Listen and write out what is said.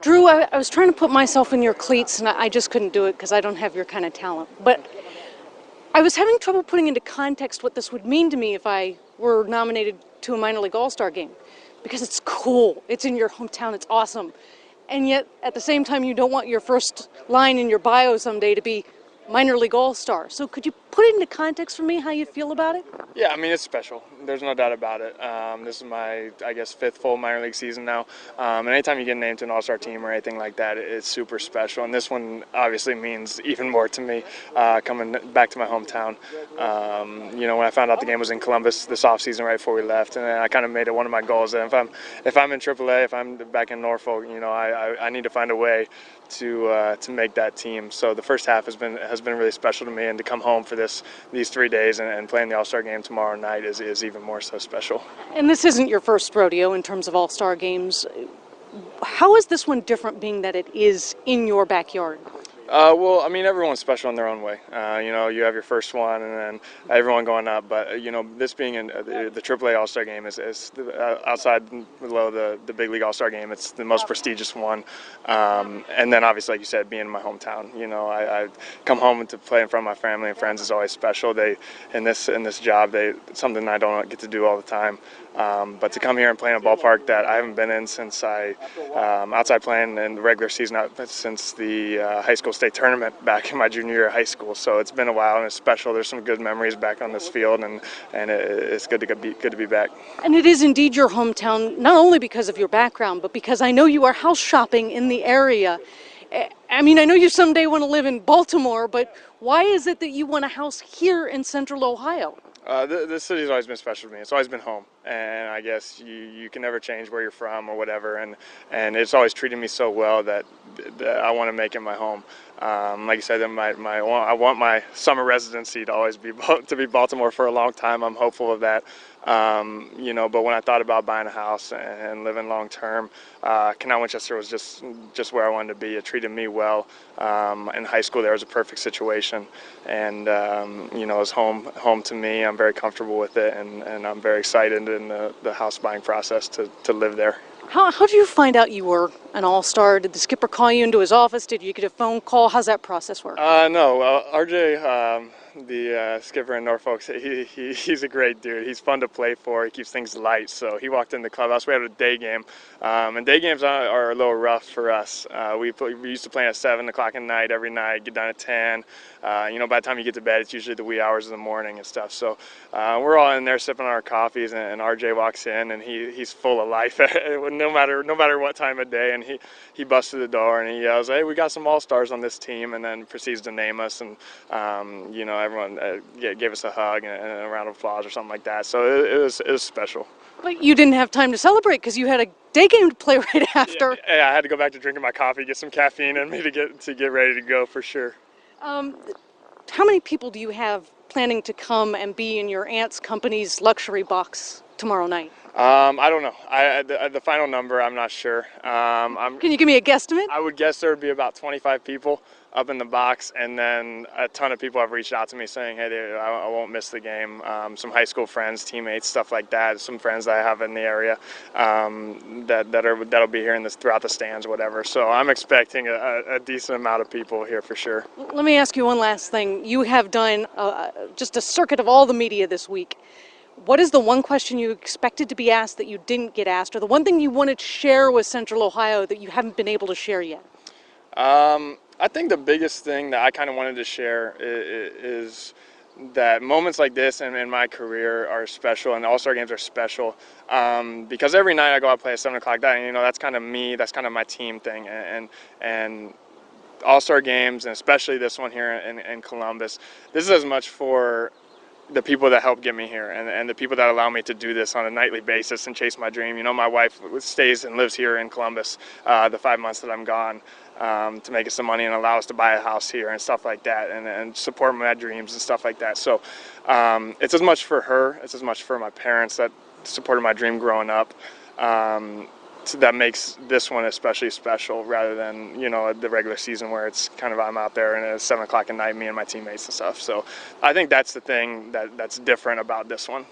Drew, I was trying to put myself in your cleats, and I just couldn't do it because I don't have your kind of talent. But I was having trouble putting into context what this would mean to me if I were nominated to a minor league all-star game. Because it's cool, it's in your hometown, it's awesome. And yet, at the same time, you don't want your first line in your bio someday to be minor league all-star. So could you put it into context for me how you feel about it? Yeah, I mean, it's special. There's no doubt about it. This is my, I guess, fifth full minor league season now. And anytime you get named to an all-star team or anything like that, it's super special. And this one obviously means even more to me, coming back to my hometown. When I found out the game was in Columbus this offseason right before we left, and I kind of made it one of my goals that if I'm in AAA, if I'm back in Norfolk, I need to find a way to make that team. So the first half has been really special to me, and to come home for these 3 days and playing the All-Star game tomorrow night is even more so special. And this isn't your first rodeo in terms of all-star games. How is this one different, being that it is in your backyard? Well, I mean, everyone's special in their own way. You have your first one, and then everyone going up. But this being in the AAA All-Star Game is outside below the Big League All-Star Game. It's the most prestigious one. And then obviously, like you said, being in my hometown. I come home to play in front of my family and friends is always special. In this job, something I don't get to do all the time. But to come here and play in a ballpark that I haven't been in since outside playing in the regular season, since the high school state tournament back in my junior year of high school. So it's been a while, and it's special. There's some good memories back on this field, and it's good to be back. And it is indeed your hometown, not only because of your background, but because I know you are house shopping in the area. I mean, I know you someday want to live in Baltimore, but why is it that you want a house here in Central Ohio? This city's always been special to me. It's always been home, and I guess you can never change where you're from or whatever, and it's always treated me so well that I want to make it my home. Like you said, I want my summer residency to always be Baltimore for a long time. I'm hopeful of that. But when I thought about buying a house and living long term, Canal Winchester was just where I wanted to be. It treated me well. In high school, there was a perfect situation, and it was home to me. I'm very comfortable with it, and I'm very excited in the house buying process to live there. How did you find out you were an all-star? Did the skipper call you into his office? Did you get a phone call? How's that process work? No, RJ, the skipper in Norfolk, he's a great dude. He's fun to play for. He keeps things light. So he walked in the clubhouse. We had a day game, and day games are a little rough for us. We used to play at 7 o'clock at night every night, get done at 10. By the time you get to bed, it's usually the wee hours of the morning and stuff. So we're all in there sipping on our coffees, and RJ walks in, and he's full of life no matter what time of day. And he busts through the door and he yells, "Hey, we got some all-stars on this team," and then proceeds to name us, and everyone gave us a hug and a round of applause or something like that. So it was special. But you didn't have time to celebrate because you had a day game to play right after. Yeah, I had to go back to drinking my coffee, get some caffeine in me to get ready to go for sure. How many people do you have planning to come and be in your aunt's company's luxury box tomorrow night? I don't know. The final number, I'm not sure. Can you give me a guesstimate? I would guess there would be about 25 people up in the box, and then a ton of people have reached out to me saying, "Hey, I won't miss the game." Some high school friends, teammates, stuff like that. Some friends that I have in the area that'll be here throughout the stands, whatever. So I'm expecting a decent amount of people here for sure. Let me ask you one last thing. You have done just a circuit of all the media this week. What is the one question you expected to be asked that you didn't get asked, or the one thing you wanted to share with Central Ohio that you haven't been able to share yet? I think the biggest thing that I kind of wanted to share is that moments like this in my career are special, and All-Star games are special because every night I go out and play at 7 o'clock. That's kind of me. That's kind of my team thing, and All-Star games, and especially this one here in Columbus, this is as much for the people that help get me here and the people that allow me to do this on a nightly basis and chase my dream. My wife stays and lives here in Columbus the 5 months that I'm gone to make us some money and allow us to buy a house here and stuff like that, and support my dreams and stuff like that. So it's as much for her, it's as much for my parents that supported my dream growing up. So that makes this one especially special, rather than the regular season where it's kind of I'm out there and it's 7 o'clock at night, me and my teammates and stuff. So I think that's the thing that's different about this one.